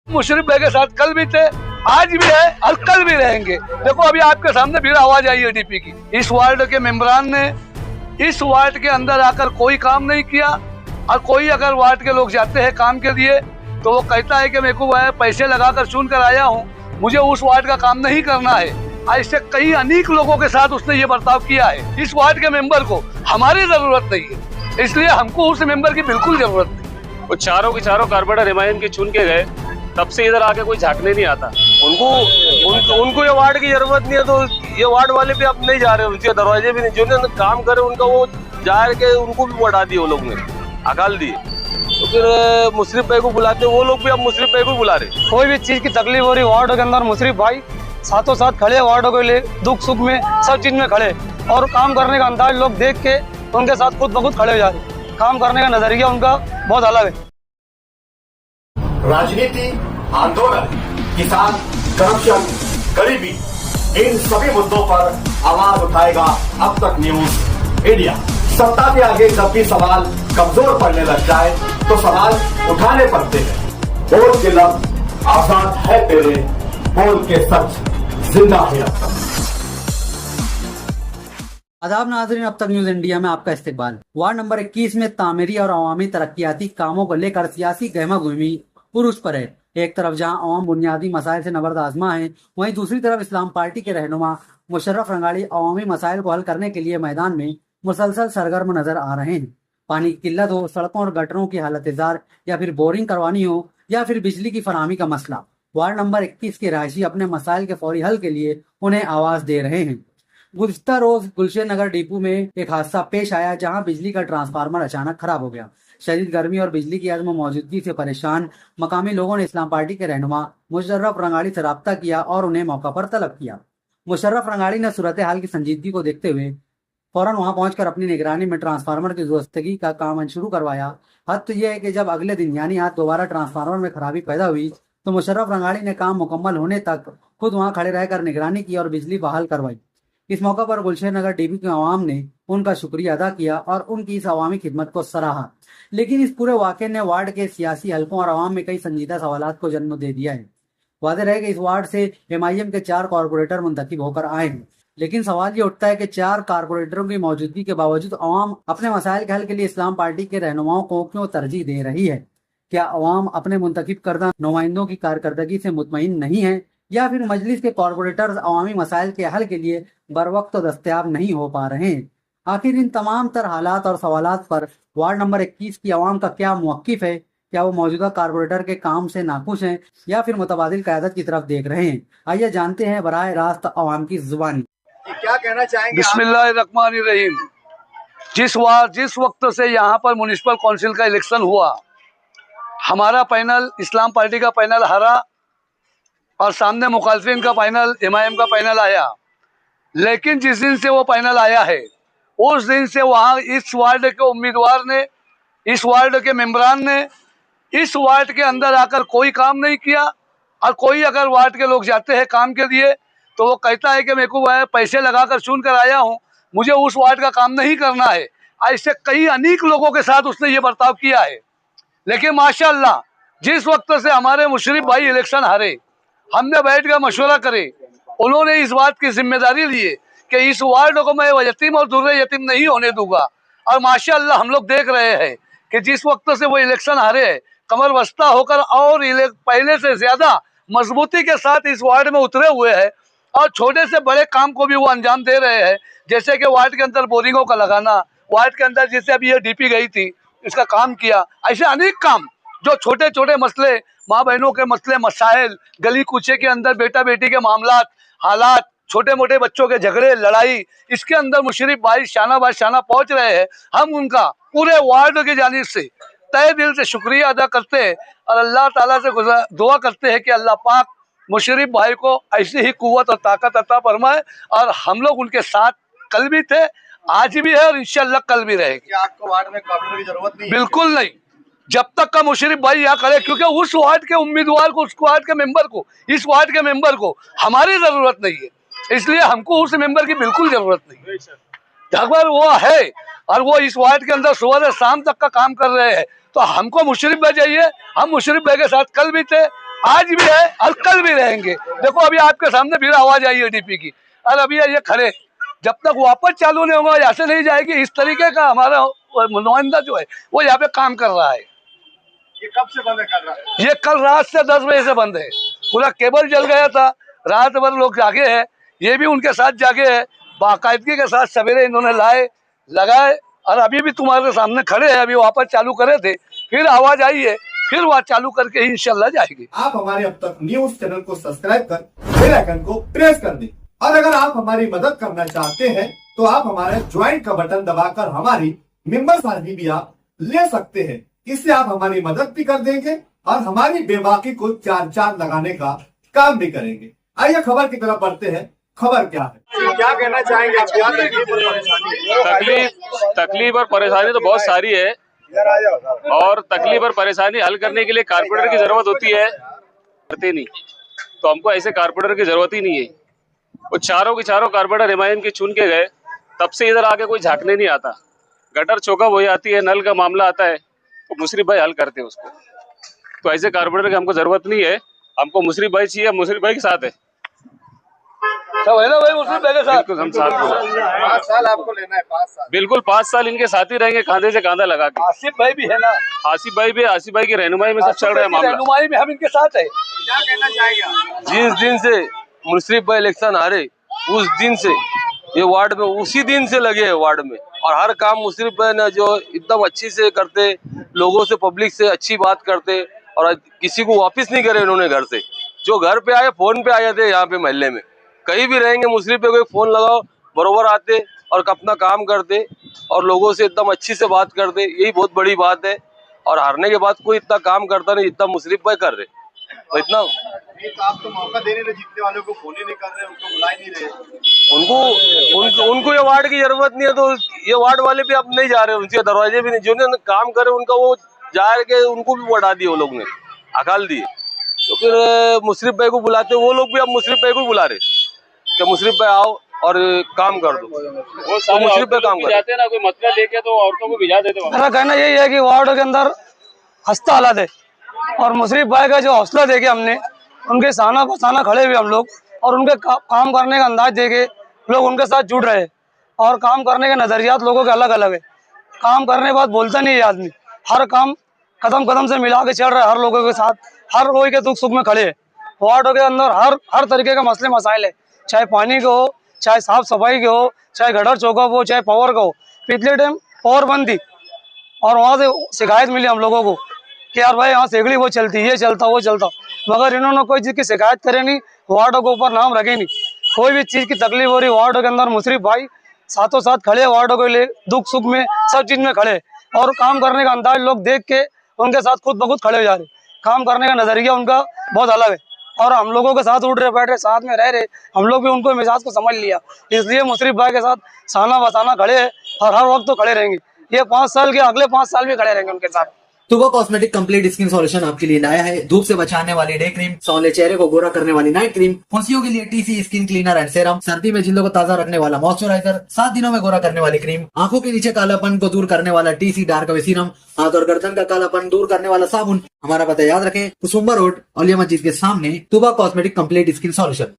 मुशर्रफ भाई के साथ कल भी थे, आज भी है और कल भी रहेंगे। देखो अभी आपके सामने भी आवाज आई है डीपी की। इस वार्ड के मेंबरान ने इस वार्ड के अंदर आकर कोई काम नहीं किया, और कोई अगर वार्ड के लोग जाते हैं काम के लिए तो वो कहता है कि मेरे को पैसे लगाकर चुन कर आया हूँ, मुझे उस वार्ड का काम नहीं करना है। ऐसे कई अनेक लोगों के साथ उसने ये बर्ताव किया है। इस वार्ड के मेंबर को हमारी जरूरत नहीं है, इसलिए हमको उस मेंबर की बिल्कुल जरूरत नहीं। वो चारों के चारों कारपोरेटर एमआईएम के चुन के गए, तब से इधर आके कोई झांकने नहीं आता। उनको ये वार्ड की जरूरत नहीं है, तो ये वार्ड वाले भी अब नहीं जा रहे, उनके दरवाजे भी नहीं, जिन्होंने काम करे उनका वो जा के उनको भी बढ़ा दिए, वो लोग ने अकाल दिए। तो फिर मुशर्रफ भाई को बुलाते, वो लोग भी अब मुशर्रफ भाई को बुला रहे। कोई भी चीज की तकलीफ हो रही वार्ड के अंदर, मुशर्रफ भाई साथों साथ खड़े, वार्डों के लिए दुख सुख में सब चीज में खड़े, और काम करने का अंदाज लोग देख के उनके साथ खुद ब खुद खड़े हो जा रहे। काम करने का नजरिया उनका बहुत अलग है। राजनीति, आंदोलन, किसान, करप्शन, गरीबी, इन सभी मुद्दों पर आवाज उठाएगा अब तक न्यूज इंडिया। सत्ता के आगे जब भी सवाल कमजोर पड़ने लग जाए तो सवाल उठाने पड़ते हैं। बोल के लफ्ज आजाद है तेरे, बोल के सच जिंदा है अब तक। आदाब नाज़रीन, अब तक न्यूज इंडिया में आपका इस्तकबाल। वार्ड नंबर 21 में तामीरी और अवामी तरक्याती कामों को लेकर सियासी गहमा गुहमी पुरुष पर है। एक तरफ जहां अवाम बुनियादी मसाइल से नबर्द आजमा है, वहीं दूसरी तरफ इस्लाम पार्टी के रहनुमा मुशर्रफ रंगाड़ी अवामी मसाइल को हल करने के लिए मैदान में मुसलसल सरगर्म नजर आ रहे हैं। पानी की किल्लत हो, सड़कों और गटरों की हालत जार, या फिर बोरिंग करवानी हो, या फिर बिजली की फराहमी का मसला, वार्ड नंबर 21 के रहायशी अपने मसाइल के फौरी हल के लिए उन्हें आवाज दे रहे हैं। गुज़िश्ता रोज गुलशन नगर डिपो में एक हादसा पेश आया, जहां बिजली का ट्रांसफार्मर अचानक खराब हो गया। शदीद गर्मी और बिजली की अदम मौजूदगी से परेशान मकामी लोगों ने इस्लाम पार्टी के रहनुमा मुशर्रफ रंगाड़ी से रब्ता किया और उन्हें मौका पर तलब किया। मुशर्रफ रंगाड़ी ने सूरत हाल की संजीदगी को देखते हुए फौरन वहां पहुंचकर अपनी निगरानी में ट्रांसफार्मर की दुरुस्तगी का काम शुरू करवाया। हद तो यह है कि जब अगले दिन यानी आज दोबारा ट्रांसफार्मर में खराबी पैदा हुई तो मुशर्रफ रंगाड़ी ने काम मुकम्मल होने तक खुद वहां खड़े रहकर निगरानी की और बिजली बहाल करवाई। इस मौका पर गुलशन नगर डीपी के अवाम ने उनका शुक्रिया अदा किया और उनकी इस अवामी खिदमत को सराहा। लेकिन इस पूरे वाक़े ने वार्ड के सियासी हलकों और अवाम में कई संजीदा सवालात को जन्म दे दिया है। वाज़ेह रहे कि इस वार्ड से एमआईएम के 4 कॉरपोरेटर मुंतखब होकर आए हैं, लेकिन सवाल ये उठता है कि 4 कॉरपोरेटरों की मौजूदगी के बावजूद अवाम अपने मसाइल के हल के लिए इस्लाम पार्टी के रहनुमाओं को क्यों तरजीह दे रही है। क्या अवाम अपने मुंतखब करदा नुमाइंदों की कारकर्दगी से मुतमईन नहीं है, या फिर मजलिस के कॉरपोरेटर अवामी मसाइल के हल के लिए बर वक्त दस्तयाब नहीं हो पा रहे हैं। आखिर इन तमाम तर हालात और सवालात पर वार्ड नंबर 21 की आवाम का क्या मौक़िफ़ है? क्या वो मौजूदा कारपोरेटर के काम से नाखुश हैं या फिर मुतबादिल क़यादत की तरफ देख रहे हैं? आइए जानते हैं बराह रास्त अवाम की जुबानी। क्या कहना चाहेंगे? बिस्मिल्लाहिर्रहमानिर्रहीम। जिस वक्त से यहाँ पर म्युनिसिपल काउंसिल का इलेक्शन हुआ, हमारा पैनल इस्लाम पार्टी का पैनल हारा और सामने मुखालफिन का पैनल एमआईएम का पैनल आया। लेकिन जिस दिन से वो पैनल आया है उस दिन से वहाँ इस वार्ड के उम्मीदवार ने, इस वार्ड के मेंबरान ने इस वार्ड के अंदर आकर कोई काम नहीं किया, और कोई अगर वार्ड के लोग जाते हैं काम के लिए तो वो कहता है कि मेरे को पैसे लगाकर चुन कर आया हूँ, मुझे उस वार्ड का काम नहीं करना है। ऐसे कई अनेक लोगों के साथ उसने ये बर्ताव किया है। लेकिन माशाअल्लाह जिस वक्त से हमारे मुशर्रफ भाई इलेक्शन हारे, हमने बैठ कर मशवरा करे, उन्होंने इस बात की जिम्मेदारी ली है कि इस वार्ड को मैं यतीम और दुर्रे यतीम नहीं होने दूंगा। और माशाअल्लाह हम लोग देख रहे हैं कि जिस वक्त से वो इलेक्शन हारे हैं, कमर बस्ता होकर और पहले से ज्यादा मजबूती के साथ इस वार्ड में उतरे हुए हैं, और छोटे से बड़े काम को भी वो अंजाम दे रहे हैं। जैसे कि वार्ड के अंदर बोरिंगों का लगाना, वार्ड के अंदर जैसे अभी ये डीपी गई थी इसका काम किया, ऐसे अनेक काम जो छोटे छोटे मसले, माँ बहनों के मसले मसाइल, गली कूचे के अंदर बेटा बेटी के मामलात, हालात, छोटे मोटे बच्चों के झगड़े लड़ाई, इसके अंदर मुशर्रफ भाई शाना बाय शाना पहुंच रहे हैं। हम उनका पूरे वार्ड की जानिब से तहे दिल से शुक्रिया अदा करते हैं और अल्लाह ताला से दुआ करते हैं कि अल्लाह पाक मुशर्रफ भाई को ऐसी ही कुव्वत और ताकत अता फरमाए। और हम लोग उनके साथ कल भी थे, आज भी है और इंशाअल्लाह कल भी रहेगी। आपको वार्ड में कॉर्पोरेटर की जरूरत नहीं? बिल्कुल नहीं, जब तक का मुशर्रफ भाई यहाँ खड़े, क्योंकि उस वार्ड के उम्मीदवार को, उस वार्ड के मेंबर को, इस वार्ड के मेंबर को हमारी जरूरत नहीं है, इसलिए हमको उस मेंबर की बिल्कुल जरूरत नहीं। अगर वो है और वो इस वार्ड के अंदर सुबह से शाम तक का काम कर रहे हैं तो हमको मुशर्रफ भाई चाहिए। हम मुशर्रफ भाई के साथ कल भी थे, आज भी है और कल भी रहेंगे। देखो अभी आपके सामने फिर आवाज आई है डीपी की, और अभी ये खड़े, जब तक वापस चालू नहीं होगा ऐसे नहीं जाएगी। इस तरीके का हमारा नुमाइंदा जो है वो यहाँ पे काम कर रहा है। ये कब से बंद कर रहा है? ये कल रात से 10 बजे से बंद है। पूरा केबल जल गया था, रात भर लोग जागे हैं, ये भी उनके साथ जागे हैं। बाकायदगी के साथ सवेरे इन्होंने लगाए और अभी भी तुम्हारे सामने खड़े हैं। अभी वापस चालू करे थे, फिर आवाज आई है, फिर वह चालू करके ही इंशाल्लाह जाएगी। आप हमारे अब तक न्यूज चैनल को सब्सक्राइब कर बेल आइकन को प्रेस कर दें, और अगर आप हमारी मदद करना चाहते हैं तो आप हमारे ज्वाइन का बटन दबाकर हमारी मेंबर साझी भी आप ले सकते हैं। इससे आप हमारी मदद भी कर देंगे और हमारी बेबाकी को चार चांद लगाने का काम भी करेंगे। आइए खबर की तरफ बढ़ते हैं। खबर क्या है, क्या कहना चाहेंगे आप? क्या तकलीफ और परेशानी है? तकलीफ और परेशानी तो बहुत सारी है, और तकलीफ और परेशानी हल करने के लिए कारपोरेटर की जरूरत होती है, करते नहीं। तो हमको ऐसे कारपोरेटर की जरूरत ही नहीं है। वो चारों के चारों कारपोरेटर हिमायन के चुन के गए, तब से इधर आके कोई झांकने नहीं आता। गटर चौका हो जाती है, नल का मामला आता है तो मुशर्रफ भाई हल करते हैं उसको। तो ऐसे कारपोरेटर की हमको जरूरत नहीं है, हमको मुशर्रफ भाई चाहिए, मुशर्रफ भाई के साथ है। सब है ना भाई मुशर्रफ भाई के साथ? बिल्कुल हम साथ हैं। 5 साल आपको लेना है? 5 साल बिल्कुल 5 साल इनके साथ ही रहेंगे, कांधे से कांधा लगा के। आसिफ भाई भी है ना? आसिफ भाई भी, आसिफ भाई की रहनुमाई में सब चल रहा है मामला। रहनुमाई में हम इनके साथ है। क्या कहना चाहेंगे आप? जिस दिन से मुशर्रफ भाई इलेक्शन हारे, उस दिन से ये वार्ड में उसी दिन से लगे हैं वार्ड में, और हर काम मुशर्रफ भाई ने जो एकदम अच्छी से करते, लोगों से पब्लिक से अच्छी बात करते, और किसी को वापस नहीं करे इन्होंने घर से। जो घर पे आए फोन पे आ जाते, यहाँ पे मोहल्ले में कहीं भी रहेंगे मुशर्रफ पे कोई फोन लगाओ बरोबर आते और अपना काम करते और लोगों से एकदम अच्छी से बात करते। यही बहुत बड़ी बात है, और हारने के बाद कोई इतना काम करता नहीं जितना मुशर्रफ भाई कर रहे। तो इतना नहीं तो आप तो मौका दे नहीं रहे, जीतने वालों को फोन ही नहीं कर रहे, उनको बुला ही नहीं रहे। उनको ये वार्ड की जरूरत नहीं है, तो ये वार्ड वाले भी अब नहीं जा रहे, उनके दरवाजे भी नहीं। जिन्होंने काम करे उनका वो जा के उनको भी बढ़ा दिए, वो लोग ने अकाल दिए। तो फिर मुशर्रफ भाई को बुलाते, वो लोग भी अब मुशर्रफ भाई को बुला रहे कि मुशर्रफ भाई आओ और काम कर दो। वो सारे मुशर्रफ भाई काम जाते हैं ना, कोई मसला लेके तो औरतों को भिजा देते हैं। मेरा कहना यही है कि वार्ड के अंदर हंसता हालात है, और मुशर्रफ भाई का जो हौसला देखे हमने, उनके साना बसाना खड़े हुए हम लोग, और उनके काम करने का अंदाज देके लोग उनके साथ जुड़ रहे हैं। और काम करने के नज़रियात लोगों के अलग अलग है। काम करने के बाद बोलता नहीं है आदमी, हर काम कदम कदम से मिला के चल रहा है, हर लोगों के साथ, हर कोई के दुख सुख में खड़े है। वार्डों के अंदर हर तरीके का मसले मसाइल है, चाहे पानी के हो, चाहे साफ सफाई के हो, चाहे गटर चौका हो, चाहे पावर का हो। पिछले टाइम पावर बंद थी और वहाँ से शिकायत मिली हम लोगों को कि यार भाई यहाँ सेगड़ी वो चलती, ये चलता, वो चलता, मगर इन्होंने कोई चीज़ की शिकायत करे नहीं, वार्डों के ऊपर नाम रखे नहीं। कोई भी चीज़ की तकलीफ हो रही वार्डों के अंदर मुशर्रफ भाई साथों साथ खड़े, वार्डों के लिए दुख सुख में सब चीज़ में खड़े, और काम करने का अंदाज लोग देख के उनके साथ खुद ब खुद खड़े हो जा रहे। काम करने का नज़रिया उनका बहुत अलग है, और हम लोगों के साथ उठ रहे, बैठ रहे, साथ में रह रहे। हम लोग भी उनको मिजाज को समझ लिया, इसलिए मुशर्रफ भाई के साथ साना बसाना खड़े हैं, और हर वक्त तो खड़े रहेंगे। ये 5 साल के अगले 5 साल भी खड़े रहेंगे उनके साथ। तुबा कॉस्मेटिक कंप्लीट स्किन सॉल्यूशन आपके लिए लाया है धूप से बचाने वाली डे क्रीम, सौंदर्य चेहरे को गोरा करने वाली नाइट क्रीम, फुंसियों के लिए TC skin cleaner and serum, सर्दी में जिल्दों को ताजा रखने वाला मॉइस्चराइजर, 7 दिनों में गोरा करने वाली क्रीम, आंखों के नीचे कालापन को दूर करने वाला टीसी डार्क वे सीरम, हाथ और गर्दन का कालापन दूर करने वाला साबुन। हमारा पता याद रखें, कुसुम्बा रोड, औलिया मस्जिद के सामने, तुबा कॉस्मेटिक कंप्लीट स्किन सॉल्यूशन।